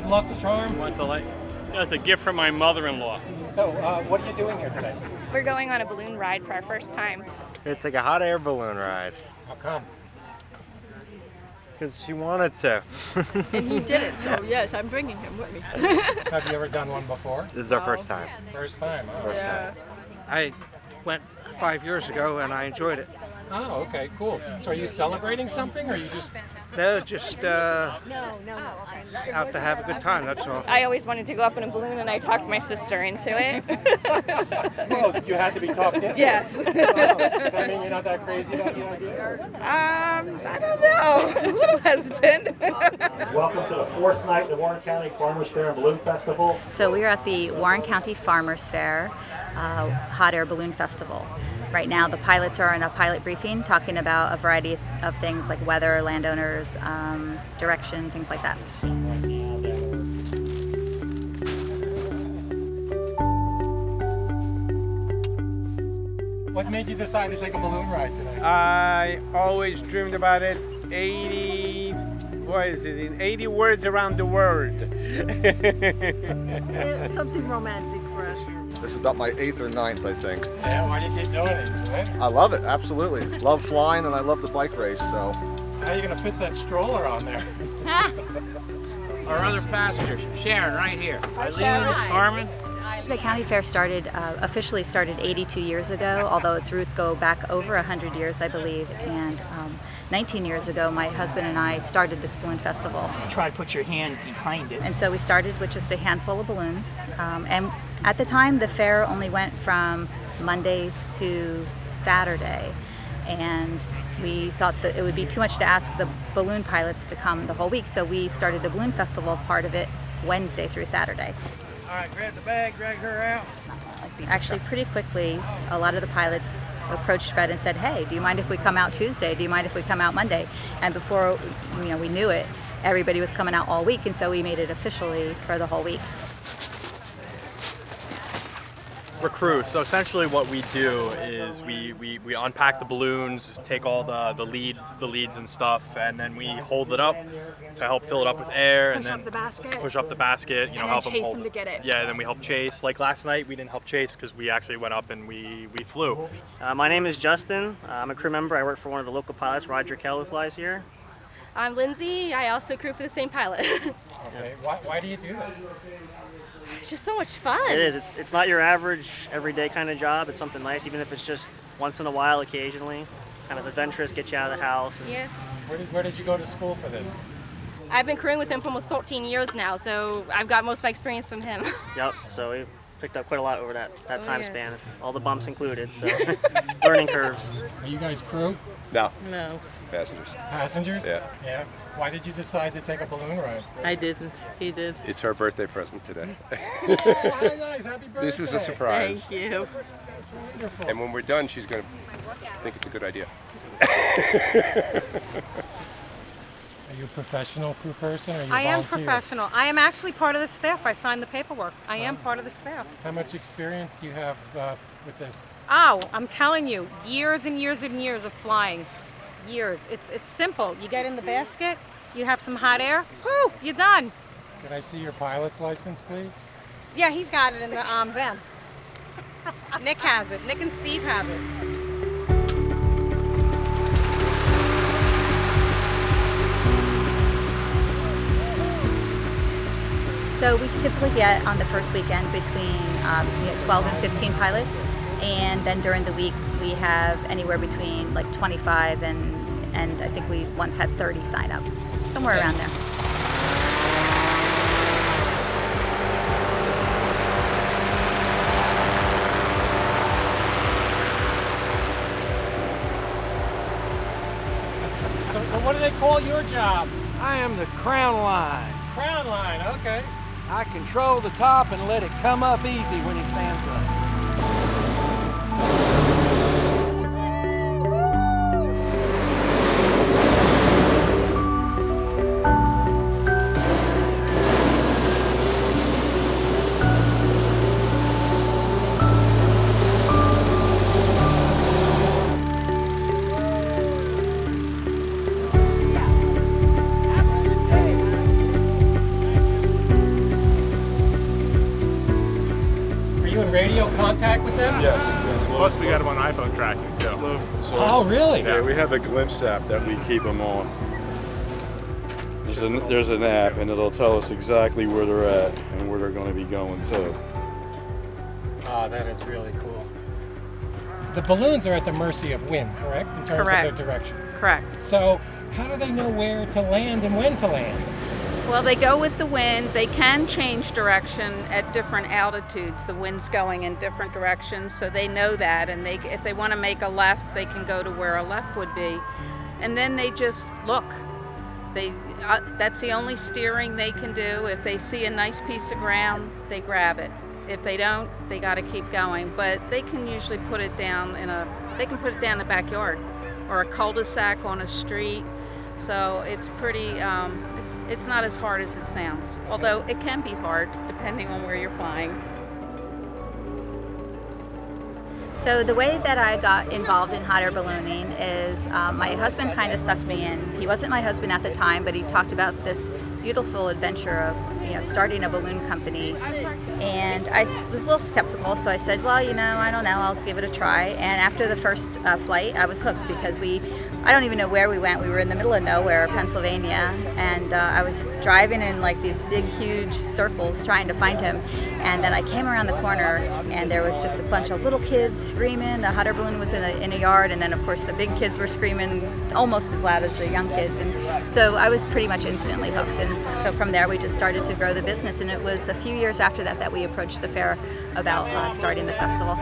good luck charm? Want the light? That's a gift from my mother-in-law. So, what are you doing here today? We're going on a balloon ride for our first time. We're gonna take a hot air balloon ride. How come? Because she wanted to. And he did it, so yes, I'm bringing him with me. Have you ever done one before? This is our first time. First time, oh. Yeah. I went 5 years ago and I enjoyed it. Oh, okay, cool. So are you celebrating something, or are you just... They're just out to have a good time, that's all. I always wanted to go up in a balloon, and I talked my sister into it. Oh, so you had to be talked into? Yes. Oh, does that mean you're not that crazy about the idea? I don't know. A little hesitant. Welcome to the fourth night of the Warren County Farmers Fair and Balloon Festival. So we are at the Warren County Farmers Fair Hot Air Balloon Festival. Right now the pilots are in a pilot briefing talking about a variety of things like weather, landowners, direction, things like that. What made you decide to take a balloon ride today? I always dreamed about it. 80 words around the world. Something romantic for us. This is about my 8th or 9th, I think. Yeah, why do you keep doing it? I love it, absolutely. Love flying and I love the bike race, so. How are you going to fit that stroller on there? Our other passengers, Sharon, right here. Sharon. Carmen. The county fair officially started 82 years ago, although its roots go back over 100 years, I believe. And 19 years ago, my husband and I started this balloon festival. Try to put your hand behind it. And so we started with just a handful of balloons. And at the time, the fair only went from Monday to Saturday. And we thought that it would be too much to ask the balloon pilots to come the whole week. So we started the balloon festival part of it Wednesday through Saturday. All right, grab the bag, drag her out. Actually, pretty quickly, a lot of the pilots approached Fred and said, "Hey, do you mind if we come out Tuesday? Do you mind if we come out Monday?" And before we knew it, everybody was coming out all week, and so we made it officially for the whole week. We're crew, so essentially what we do is we unpack the balloons, take all the leads and stuff, and then we hold it up to help fill it up with air, and then push up the basket, and help then them chase hold them to get it. Yeah, and then we help chase. Like last night, we didn't help chase because we actually went up and we flew. My name is Justin. I'm a crew member. I work for one of the local pilots, Roger Kell, who flies here. I'm Lindsay. I also crew for the same pilot. Okay, why do you do this? It's just so much fun. It is. It's not your average, everyday kind of job. It's something nice, even if it's just once in a while, occasionally. Kind of adventurous, get you out of the house. Yeah. Where did you go to school for this? I've been crewing with him for almost 13 years now, so I've got most of my experience from him. Yep, so we picked up quite a lot over that time yes. span. All the bumps included, so learning curves. Are you guys crew? No. No, Passengers. Passengers? Yeah. Yeah. Why did you decide to take a balloon ride? I didn't. He did. It's her birthday present today. Oh, how nice. Happy birthday. This was a surprise. Thank you. That's wonderful. And when we're done, she's going to think it's a good idea. Are you a professional crew person, or are you I am volunteer? professional. I am actually part of the staff. I signed the paperwork. I am part of the staff. How much experience do you have with this? Oh, I'm telling you, years and years and years of flying. Years. It's simple. You get in the basket, you have some hot air, poof, you're done. Can I see your pilot's license, please? Yeah, he's got it in the van. Nick has it. Nick and Steve have it. So we typically get on the first weekend between 12 and 15 pilots, and then during the week we have anywhere between like 25 and I think we once had 30 sign up, somewhere around there. So what do they call your job? I am the crown line. Crown line, okay. I control the top and let it come up easy when he stands up. in radio contact with them? Yes. Plus, we got them on iPhone tracking too. Oh, really? Yeah, we have a Glimpse app that we keep them on. There's an app, and it'll tell us exactly where they're at and where they're going to be going to. Oh, that is really cool. The balloons are at the mercy of wind, correct? In terms Correct. of their direction. Correct. So, how do they know where to land and when to land? Well, they go with the wind. They can change direction at different altitudes. The wind's going in different directions, so they know that. And if they want to make a left, they can go to where a left would be. And then they just look. That's the only steering they can do. If they see a nice piece of ground, they grab it. If they don't, they got to keep going. But they can usually put it down in the backyard or a cul-de-sac on a street. So it's pretty. It's not as hard as it sounds. Although it can be hard depending on where you're flying. So the way that I got involved in hot air ballooning is my husband kind of sucked me in. He wasn't my husband at the time, but he talked about this beautiful adventure of starting a balloon company. And I was a little skeptical, so I said, well, I don't know, I'll give it a try. And after the first flight, I was hooked because I don't even know where we went. We were in the middle of nowhere, Pennsylvania, and I was driving in like these big, huge circles trying to find him. And then I came around the corner, and there was just a bunch of little kids screaming. The hot air balloon was in a yard, and then of course the big kids were screaming almost as loud as the young kids. And so I was pretty much instantly hooked. And so from there we just started to grow the business. And it was a few years after that we approached the fair about starting the festival.